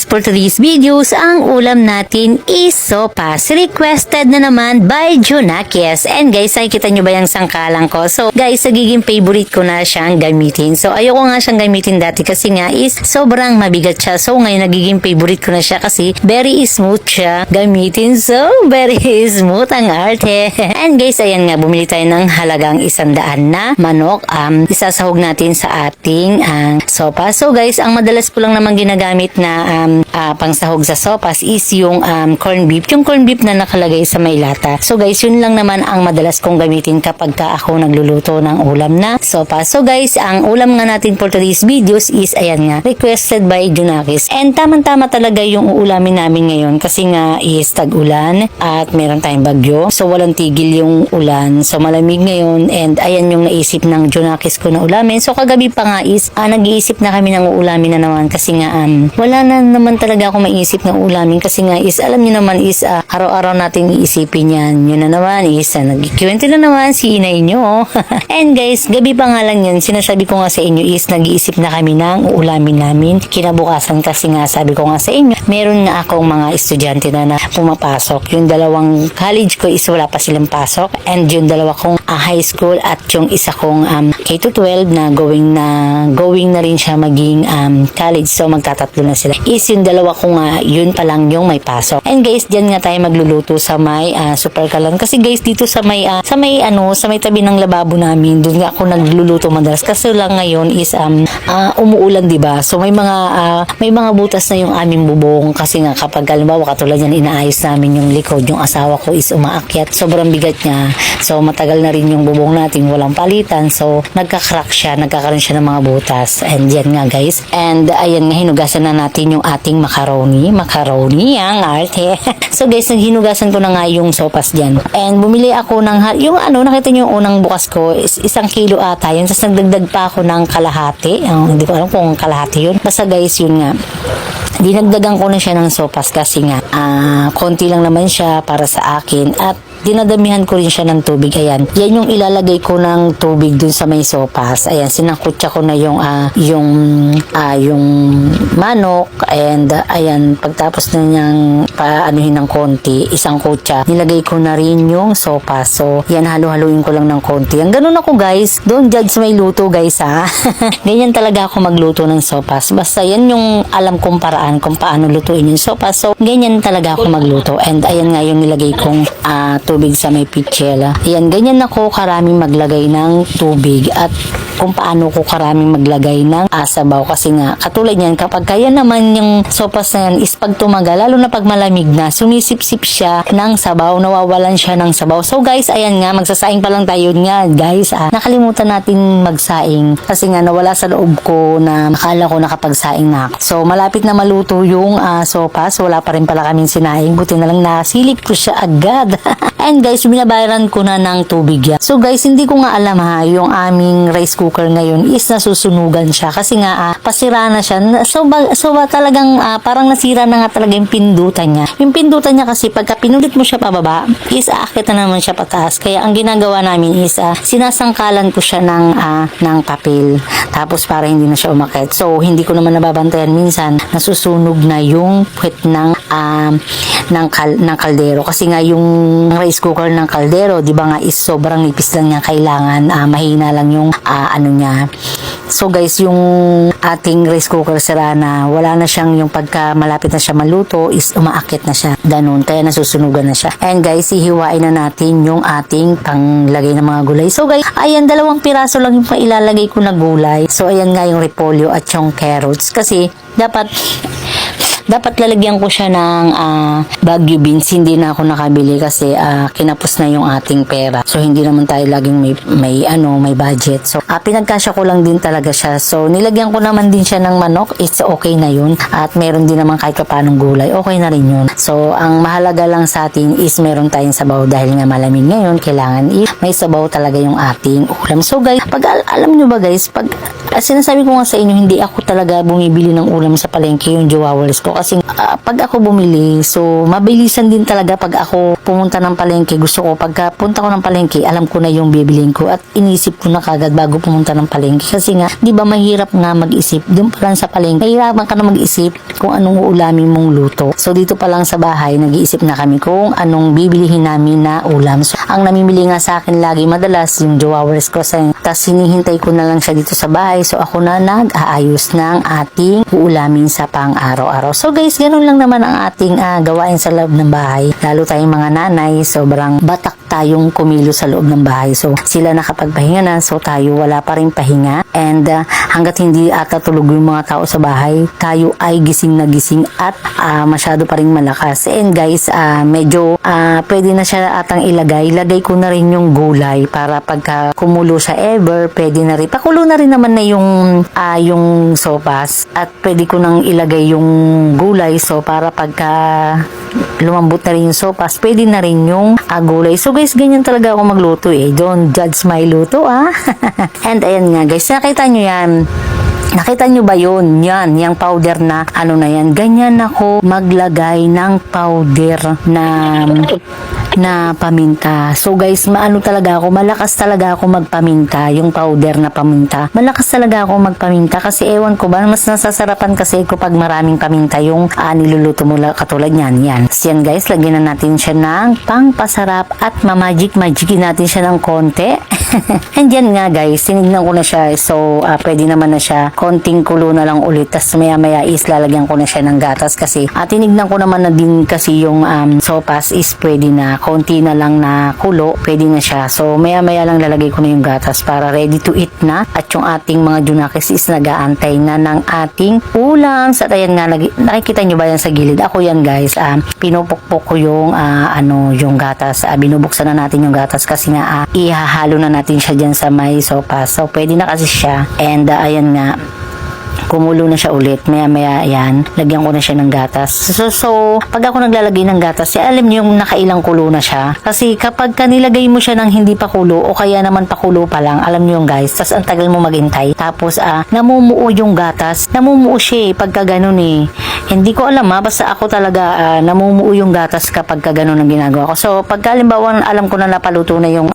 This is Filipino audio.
guys, for today's videos, ang ulam natin is sopas. Requested na naman by Junakis. And guys, nakikita nyo ba yung sangkalang ko? So guys, nagiging favorite ko na siyang gamitin. So ayoko nga siyang gamitin dati kasi nga is sobrang mabigat siya. So ngayon nagiging favorite ko na siya kasi very smooth siya gamitin. So very smooth ang arte. And guys, ayan nga, bumili tayo ng halagang 100 na manok. Isasahog natin sa ating sopas. So guys, ang madalas ko lang naman ginagamit na pangsahog sa sopas is yung corn beef. Yung corn beef na nakalagay sa may lata. So guys, yun lang naman ang madalas kong gamitin kapag ka ako nagluluto ng ulam na sopas. So guys, ang ulam nga natin for today's videos is ayan nga, requested by Junakis. And tamang-tama talaga yung uulamin namin ngayon kasi nga is tag-ulan at meron tayong bagyo. So walang tigil yung ulan. So malamig ngayon and ayan yung naisip ng Junakis ko na ulamin. So kagabi pa nga is nag-iisip na kami ng uulamin na naman kasi nga wala na naman talaga ako maisip ng ulamin kasi nga is alam niyo naman is araw-araw natin iisipin yan. Yun na naman is nag-ikwento na naman si inay nyo. And guys, gabi pa nga lang yun, sinasabi ko nga sa inyo is nag-iisip na kami ng uulamin namin. Kinabukasan kasi nga sabi ko nga sa inyo, meron nga akong mga estudyante na pumapasok. Yung dalawang college ko is wala pa silang pasok and yung dalawa kong high school at yung isa kong K-12 na going na rin siya maging college. So magtatatlo na sila. Is yung dalawa ko nga, yun pa lang yung may pasok. And guys, diyan nga tayo magluluto sa may Super Kalan. Kasi guys, dito sa may tabi ng lababo namin, doon nga ako nagluluto madalas. Kasi lang ngayon is umuulan, 'di ba? So may mga butas na yung aming bubong kasi nga kapag halimbawa katulad yan inaayos namin yung likod, yung asawa ko is umaakyat. Sobrang bigat niya. So matagal na rin yung bubong natin, walang palitan. So nagka-crack siya, nagkakaroon siya ng mga butas. And yan nga guys. And ayan nga, hinugasan na natin yung ating macaroni ang arte. So guys, naghinugasan ko na nga yung sopas dyan. And bumili ako ng, yung nakita nyo yung unang bukas ko is 1 kilo ata yun. Tapos nagdagdag pa ako ng kalahati. Hindi ko alam kung kalahati yun. Basta guys, yun nga. Dinagdagan ko na siya ng sopas kasi nga konti lang naman siya para sa akin at dinadamihan ko rin siya ng tubig. Ayan. Yan yung ilalagay ko ng tubig dun sa may sopas. Ayan, sinangkutsa ko na yung manok and ayan, pagtapos na niyang paanuhin ng konti, isang kutsa, nilagay ko na rin yung sopas. So, yan, halo-haluin ko lang ng konti. Ang ganun ako guys. Don't judge may luto guys ha. Ganyan talaga ako magluto ng sopas. Basta yan yung alam kong paraan kung paano lutuin yung sopas. So, ganyan talaga ako magluto. And ayan nga yung nilagay kong tubig sa may pichela. Ayan, ganyan ako karaming maglagay ng tubig at kung paano ko karaming maglagay ng sabaw kasi nga katulad yan kapag kaya naman yung sopas na yan is pag tumagal, lalo na pag malamig na, sumisip-sip siya ng sabaw, nawawalan siya ng sabaw. So guys, ayan nga, magsasaing pa lang tayo nga guys. Nakalimutan natin magsaing kasi nga nawala sa loob ko na akala ko nakapagsaing na ako. So malapit na maluto yung sopas, wala pa rin pala kaming sinaing, buti na lang nasilip ko siya agad. And guys, binabayaran ko na ng tubig yan. So guys, hindi ko nga alam ha, yung aming rice cooker ngayon is nasusunugan siya kasi nga pasira na siya. So talagang parang nasira na nga talaga yung pindutan niya. Yung pindutan niya kasi pagka pinulit mo siya pababa, is aakit na naman siya pataas. Kaya ang ginagawa namin is sinasangkalan ko siya ng papel. Tapos para hindi na siya umakit. So hindi ko naman nababantayan minsan nasusunog na yung puwet ng kaldero kasi nga yung rice cooker ng kaldero, di ba nga is sobrang nipis lang niya, kailangan mahina lang yung niya. So guys, yung ating rice cooker sira na, wala na siyang yung pagka malapit na siya maluto is umaakit na siya. Ganun, kaya nasusunugan na siya. And guys, hihiwain na natin yung ating panglagay ng mga gulay. So guys, ayan, 2 piraso lang yung ilalagay ko na gulay. So ayan nga yung repolyo at yung carrots kasi dapat lalagyan ko siya ng Baguio beans. Hindi na ako nakabili kasi kinapos na yung ating pera. So hindi naman tayo laging may budget. So pinagkasya ko lang din talaga siya. So nilagyan ko naman din siya ng manok. It's okay na yun. At meron din naman kahit paanong gulay. Okay na rin yun. So ang mahalaga lang sa atin is meron tayong sabaw dahil nga malamig ngayon. Kailangan may sabaw talaga yung ating ulam. So guys, alam nyo ba guys, sinasabi ko nga sa inyo, hindi ako talaga bumibili ng ulam sa palengke, yung jowawals ko. luto kasi pag ako bumili, so mabilisan din talaga pag ako pumunta ng palengke. Gusto ko pagka punta ko ng palengke, alam ko na yung bibilin ko at inisip ko na kagad bago pumunta ng palengke. Kasi nga, di ba mahirap nga mag-isip doon pa lang sa palengke. Mahirapan ka na mag-isip kung anong uulamin mong luto. So dito pa lang sa bahay, nag-iisip na kami kung anong bibilihin namin na ulam. So ang namimili nga sa akin lagi madalas yung jowers ko sa tas hinihintay ko na lang siya dito sa bahay. So ako na nag-aayos ng ating uulamin sa pang-araw-araw. So guys, ganun lang naman ang ating gawain sa loob ng bahay. Lalo tayong mga nanay, sobrang batak tayong kumilo sa loob ng bahay. So sila nakapagpahinga na, so tayo wala pa rin pahinga. And hanggat hindi ata tulog yung mga tao sa bahay, tayo ay gising na gising at masyado pa rin malakas. And guys, medyo pwede na siya atang ilagay. Lagay ko na rin yung gulay para pagka kumulo siya ever, pwede na rin. Pakulo na rin naman na yung sopas at pwede ko nang ilagay yung gulay. So para pagka lumambot na rin yung sopas, pwede na rin yung gulay. So guys, ganyan talaga ako magluto eh. Don't judge my luto And ayan nga guys, nakita nyo yan. Nakita nyo ba yun? Yan, yung powder na ano na yan. Ganyan ako maglagay ng powder na paminta. So guys, maano talaga ako, malakas talaga ako magpaminta, yung powder na paminta. Malakas talaga ako magpaminta kasi ewan ko ba, mas nasasarapan kasi ko pag maraming paminta yung niluluto mo katulad niyan. Yan. So yan guys, lagyan na natin siya ng pangpasarap at magic natin siya ng konti. And yan nga guys, tinignan ko na siya. So pwede naman na siya, konting kulo na lang ulit. Tapos maya is lalagyan ko na siya ng gatas kasi tinignan ko naman na din kasi yung sopas is pwede na konti na lang na kulo, pwede na siya. So maya lang lalagay ko na yung gatas para ready to eat na. At yung ating mga junakis is nag-aantay na ng ating ulam. Sa ayan nga, nakikita nyo ba yan sa gilid? Ako yan guys, pinupukpok ko yung yung gatas. Binubuksan na natin yung gatas kasi nga ihahalo na natin siya dyan sa may sopas. So pwede na kasi siya. And ayan nga, kumulo na siya ulit. Maya yan, lagyan ko na siya ng gatas. So pag ako naglalagay ng gatas, alam niyo yung nakailang kulo na siya. Kasi kapag nilagay mo siya ng hindi pa kulo o kaya naman pa kulo pa lang, alam niyo yung guys, tas ang tagal mo maghintay. Tapos namumuo yung gatas. Namumuo siya pagka ganun eh. Hindi ko alam basta ako talaga namumuo yung gatas kapag ganun ang ginagawa ko. So pagka halimbawa alam ko na napaluto na yung